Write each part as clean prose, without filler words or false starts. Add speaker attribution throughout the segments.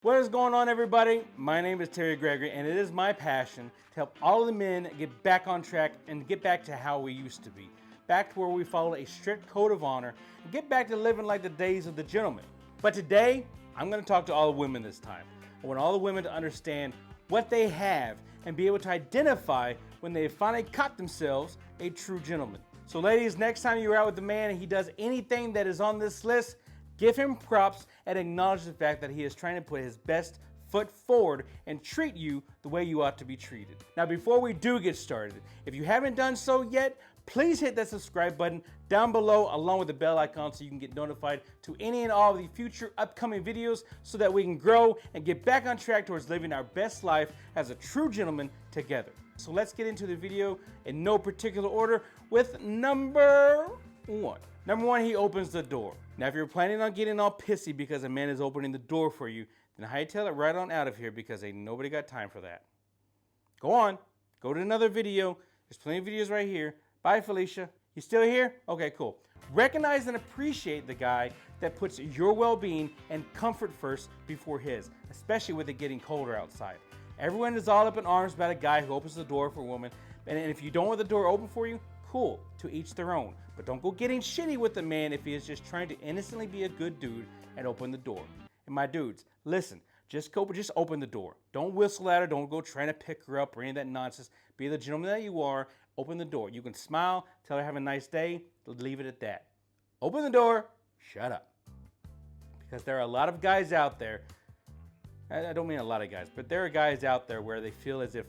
Speaker 1: What is going on, everybody? My name is Terry Gregory, and it is my passion to help all of the men get back on track and get back to how we used to be. Back to where we follow a strict code of honor and get back to living like the days of the gentleman. But today, I'm going to talk to all the women this time. I want all the women to understand what they have and be able to identify when they finally caught themselves a true gentleman. So ladies, next time you're out with a man and he does anything that is on this list, give him props and acknowledge the fact that he is trying to put his best foot forward and treat you the way you ought to be treated. Now, before we do get started, if you haven't done so yet, please hit that subscribe button down below along with the bell icon so you can get notified to any and all of the future upcoming videos so that we can grow and get back on track towards living our best life as a true gentleman together. So let's get into the video in no particular order with number one. Number one, he opens the door. Now, if you're planning on getting all pissy because a man is opening the door for you, then hightail it right on out of here because ain't nobody got time for that. Go on, go to another video. There's plenty of videos right here. Bye, Felicia. You still here? Okay, cool. Recognize and appreciate the guy that puts your well-being and comfort first before his, especially with it getting colder outside. Everyone is all up in arms about a guy who opens the door for a woman, and if you don't want the door open for you, cool, to each their own. But don't go getting shitty with the man if he is just trying to innocently be a good dude and open the door. And my dudes, listen, just open the door. Don't whistle at her, don't go trying to pick her up or any of that nonsense. Be the gentleman that you are, open the door. You can smile, tell her have a nice day, leave it at that. Open the door, shut up. Because there are a lot of guys out there, I don't mean a lot of guys, but there are guys out there where they feel as if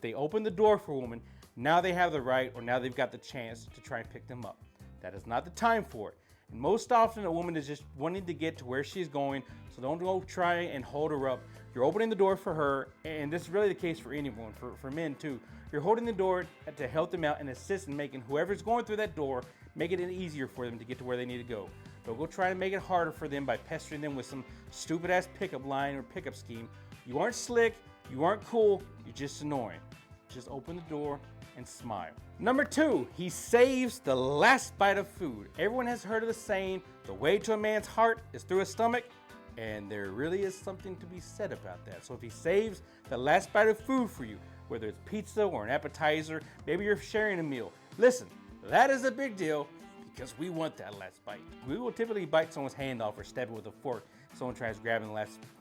Speaker 1: they open the door for a woman, now they have the right or now they've got the chance to try and pick them up. That is not the time for it. And most often a woman is just wanting to get to where she's going, so don't go try and hold her up. You're opening the door for her, and this is really the case for anyone, for men too. You're holding the door to help them out and assist in making whoever's going through that door, making it easier for them to get to where they need to go. Don't go try to make it harder for them by pestering them with some stupid ass pickup line or pickup scheme. You aren't slick, you aren't cool, you're just annoying. Just open the door and smile. Number two, he saves the last bite of food. Everyone has heard of the saying, the way to a man's heart is through his stomach, and there really is something to be said about that. So if he saves the last bite of food for you, whether it's pizza or an appetizer, maybe you're sharing a meal, listen, that is a big deal because we want that last bite. We will typically bite someone's hand off or stab it with a fork if someone tries grabbing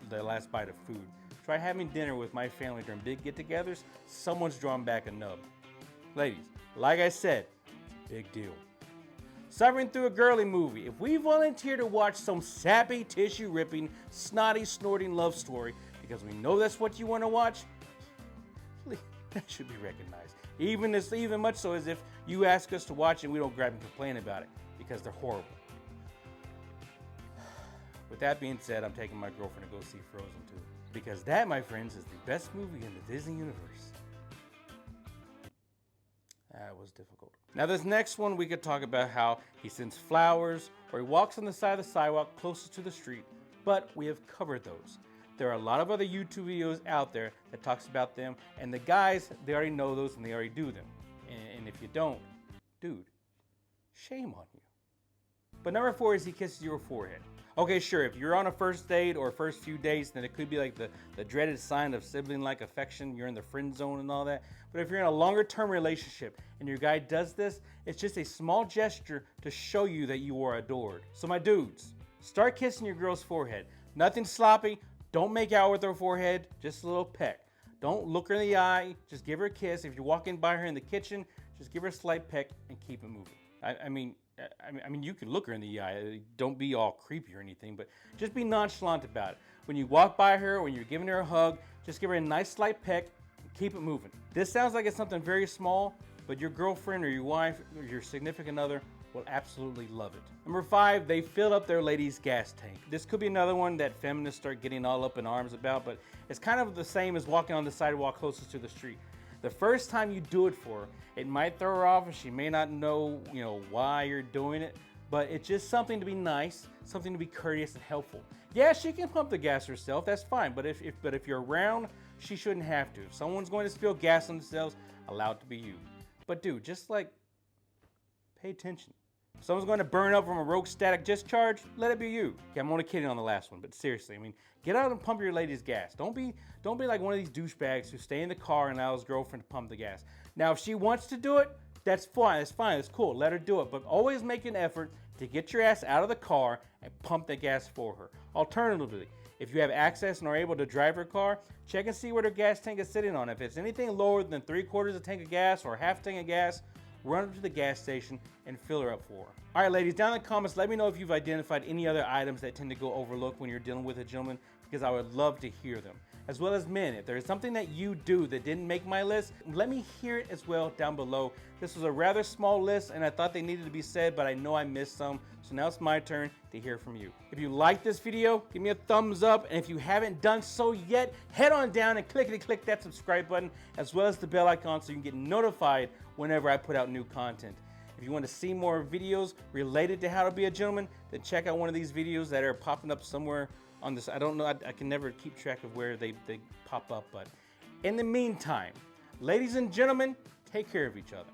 Speaker 1: the last bite of food. Try having dinner with my family during big get-togethers, someone's drawn back a nub. Ladies, like I said, big deal. Suffering through a girly movie. If we volunteer to watch some sappy, tissue-ripping, snotty, snorting love story because we know that's what you want to watch, that should be recognized. Even much so as if you ask us to watch and we don't grab and complain about it because they're horrible. With that being said, I'm taking my girlfriend to go see Frozen 2 because that, my friends, is the best movie in the Disney universe. That was difficult. Now this next one, we could talk about how he sends flowers or he walks on the side of the sidewalk closest to the street, but we have covered those. There are a lot of other YouTube videos out there that talks about them, and the guys, they already know those and they already do them. And if you don't, dude, shame on you. But number four is he kisses your forehead. Okay, sure, if you're on a first date or first few dates, then it could be like the dreaded sign of sibling-like affection. You're in the friend zone and all that. But if you're in a longer-term relationship and your guy does this, it's just a small gesture to show you that you are adored. So my dudes, start kissing your girl's forehead. Nothing sloppy. Don't make out with her forehead. Just a little peck. Don't look her in the eye. Just give her a kiss. If you're walking by her in the kitchen, just give her a slight peck and keep it moving. I mean, you can look her in the eye. Don't be all creepy or anything, but just be nonchalant about it. When you walk by her, when you're giving her a hug, just give her a nice slight peck and keep it moving. This sounds like it's something very small, but your girlfriend or your wife or your significant other will absolutely love it. Number five, they fill up their lady's gas tank. This could be another one that feminists start getting all up in arms about, but it's kind of the same as walking on the sidewalk closest to the street. The first time you do it for her, it might throw her off and she may not know, why you're doing it, but it's just something to be nice, something to be courteous and helpful. Yeah, she can pump the gas herself, that's fine, but if you're around, she shouldn't have to. If someone's going to spill gas on themselves, allow it to be you. But dude, just pay attention. If someone's going to burn up from a rogue static discharge, let it be you. Okay, I'm only kidding on the last one, but seriously, I mean, get out and pump your lady's gas. Don't be like one of these douchebags who stay in the car and allow his girlfriend to pump the gas. Now, if she wants to do it, that's fine. It's cool. Let her do it, but always make an effort to get your ass out of the car and pump the gas for her. Alternatively, if you have access and are able to drive her car, check and see where the gas tank is sitting on. If it's anything lower than 3/4 a tank of gas or half tank of gas, run up to the gas station and fill her up for her. All right, ladies, down in the comments, let me know if you've identified any other items that tend to go overlooked when you're dealing with a gentleman, because I would love to hear them. As well as men, if there's something that you do that didn't make my list, let me hear it as well down below. This was a rather small list and I thought they needed to be said, but I know I missed some, so now it's my turn to hear from you. If you like this video, give me a thumbs up, and if you haven't done so yet, head on down and click that subscribe button, as well as the bell icon so you can get notified whenever I put out new content. If you want to see more videos related to how to be a gentleman, then check out one of these videos that are popping up somewhere on this. I don't know, I can never keep track of where they pop up, but in the meantime, ladies and gentlemen, take care of each other.